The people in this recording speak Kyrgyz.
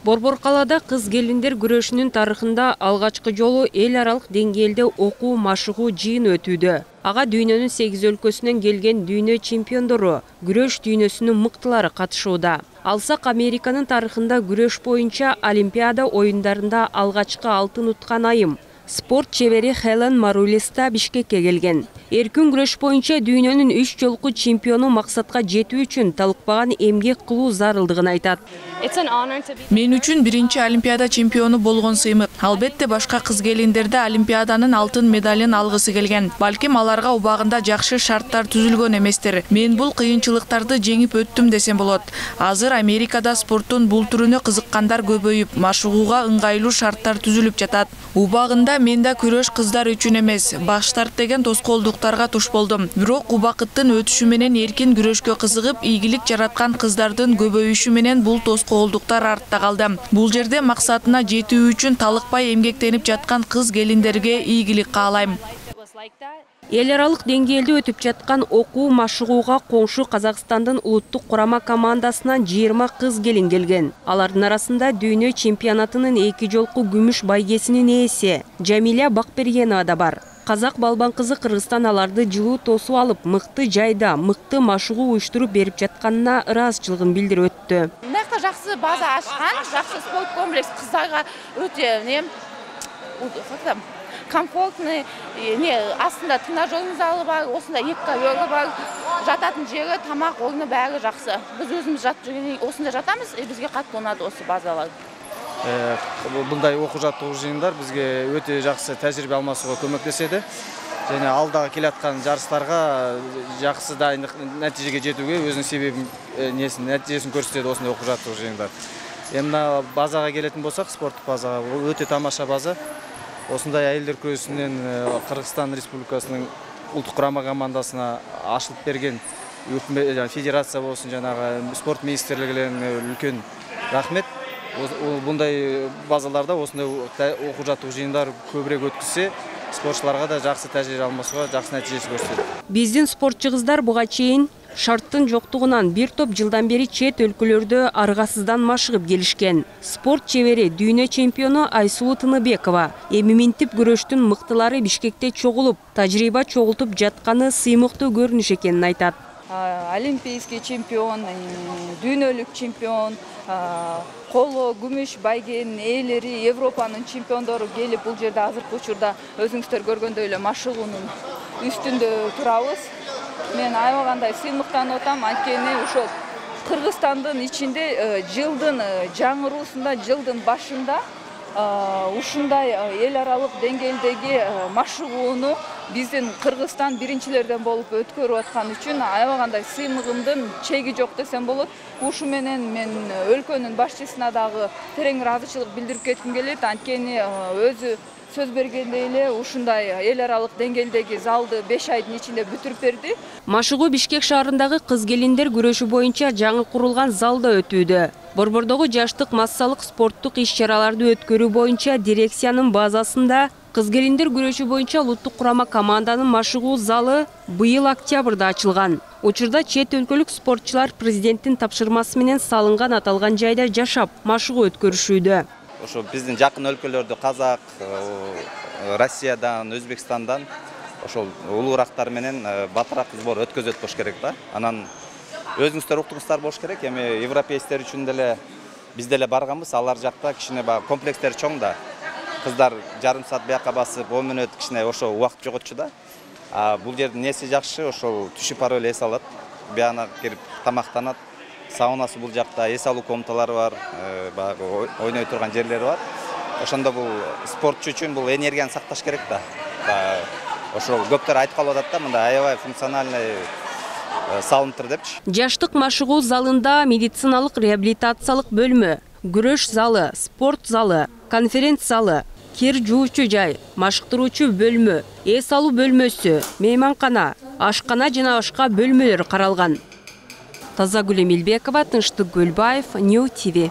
Борбор-Калада кыз келиндер күрөшүнүн тарыхында алгачкы жолу эл аралык деңгээлде окуу машыгуу жыйын өтүүдө. Ага дүйнөнүн 8 өлкөсүнөн келген дүйнө чемпиондору, күрөш дүйнөсүнүн мыктылары катышууда. Алсак Американын тарыхында күрөш боюнча Олимпиада оюндарында алгачкы алтын уткан айым. Спорт чебери Хелен Марулиста Бишкекке келген. Эркин күрөш боюнча дүйнөнүн 3 жолку чемпиону максатка жетүү үчүн талыкпаган эмгек кылуу зарылдыгын айтат. Мен үчүн биринчи Олимпиада чемпиону болгон сыймык. Албетте башка кыз келиндерде Олимпиаданын алтын медалын алгысы келген. Балким аларга убагында жакшы шарттар түзүлгөн эместер. Мен бул кыйынчылыктарды жеңип өттүм десем болот. Азыр Америкада спорттун бул түрүнө кызыккандар көбөйүп, машыгууга ыңгайлуу шарттар түзүлүп жатат. Убагында мен да күрөш кыздар үчүн эмес, баш тарттеген тоскоолдуктарга туш болдум. Бирок убакыттын өтүшү менен эркин күрөшкө кызыгып, ийгилик жараткан кыздардын көбөйүшү менен бул тоскоолдуктар артта калды. Бул жерде максатына жетүү үчүн талыкпай эмгектенип жаткан кыз келиндерге ийгилик каалайм. Эл аралык деңгээлде өтүп жаткан окуу машыгууга коңшу Казакстандын улуттук курама командасынан 20 кыз келин келген. Алардын арасында дүйнө чемпионатынын 2 жолку күмүш байгесинин ээси Жамиля Бакбергенова да бар. Казак балбан кызы Кыргызстан аларды жылуу тосуп алып, мыкты жайда, мыкты машыгуу уюштуруп берип жатканына ыраазычылыгын билдирип өттү. Мынакта жакшы база ачкан, жакшы спорт комплекс кыздарга өтө комфортный, астында тренажерный залы бар, осында 2 ковёры бар, жататын жери, тамак орны бәрі жақсы. Біз өзіміз жатып жүргенде осында жатамыз, бізге қатты ұнады осы базалар. Бұндай оқу-жаттығу жиындар бізге өте жақсы тәжірибе алмасуға көмектеседі. Және алдағы келатқан жарыстарға жақсы дайындық нәтижеге жетуге өзінің себебін, нәтижесін көрсетеді осындай оқу-жаттығу жиындар. Мына базаға келетін болсақ, спорттық базаға, өте тамаша база. Осындай әйелдер күресінен Қырғызстан Республикасының ұлттық құрама командасына ашылып берген федерация болсын, жаңағы спорт министрлігіне үлкен рахмет. Бұндай базаларда осындай оқу-жаттығу жиындар көбірек өткізсе, спортшыларға да жақсы тәжірибе алмасуға жақсы нәтижесі көрсетеді. Биздин спортчу кыздар буга чейин шарттын жоктугунан бир топ жылдан бери чет өлкөлөрдө аргасыздан машыгып келишкен. Спорт чебери дүйнө чемпиону Айсулуу Тыныбекова эми минтип күрөштүн мыктылары Бишкекте чогулуп, тажрыйба чогултуп жатканы сыймыктуу көрүнүш экенин айтат. Олимпийский чемпион, дүйнөлүк чемпион, коло күмүш байгенин ээлери, Европанын чемпиондору келип бул жерде азыркы учурда өзүңүздөр көргөндөй эле машыгуунун үстүндө турабыз. Мен аябагандай сыймыктанып атам, анткени ошол Кыргызстандын ичинде жылдын жаңыруусунда, жылдын башында ушундай эл аралык деңгээлдеги машыгууну биздин Кыргызстан биринчилерден болуп өткөрүп аткан үчүн аябагандай сыймыгымдын чеги жок десем болот. Ушу менен мен өлкөнүн башчысына дагы терең ыраазычылык билдирип кетким келет, анткени өзү сөз бергендей эле ушундай эл аралык деңгээлдеги залды 5 айдын ичинде бүтүрүп берди. Машыгуу Бишкек шаарындагы кыз келиндер күрөшү боюнча жаңы курулган залда өтүүдө. Борбордогу жаштык массалык спорттук иш-чараларды өткөрүү боюнча дирекциянын базасында кыз келиндер күрөшү боюнча улуттук курама команданын машыгуу залы быйыл октябрда ачылган. Учурда чет өлкөлүк спортчулар президенттин тапшырмасы менен салынган аталган жайда жашап, машыгуу өткөрүшүүдө. Ошо биздин жакын өлкөлөрдө Казак, Россиядан, Өзбекстандан ошол улуурактар менен батыраак сбор өткөзөт болуш керек да. Анан өзүңүздөр уктуңуздар болуш керек. Эми европейстер үчүн деле биз деле барганбыз. Алар жакта кичине комплекстер чоң да. Кыздар жарым саат бияка басып, 10 мүнөт кичине ошо убакыт жоготчу да. Бул жердин неси жакшы, ошол түшүп барып эле эс алат. Бияна кирип тамактанат. Саунасы бул жакта, эс алуу комнаталары бар, ойной турган жерлери бар. Ошондо бул спортчу үчүн бул энергияны сакташ керек да. Ошол көптөр айтып калып атат да, мындай аябай функциональный салынтыр депчи. Жаштык машыгуу залында медициналык реабилитациялык бөлмө, күрөш залы, спорт залы, конференц залы, кир жуучу жай, машыктыруучу бөлмө, эс алуу бөлмөсү, мейманкана, ашкана жана башка бөлмөлөр каралган. Тазагүл Эмилбекова, Тынчтык Гөлбаев, Нью ТВ.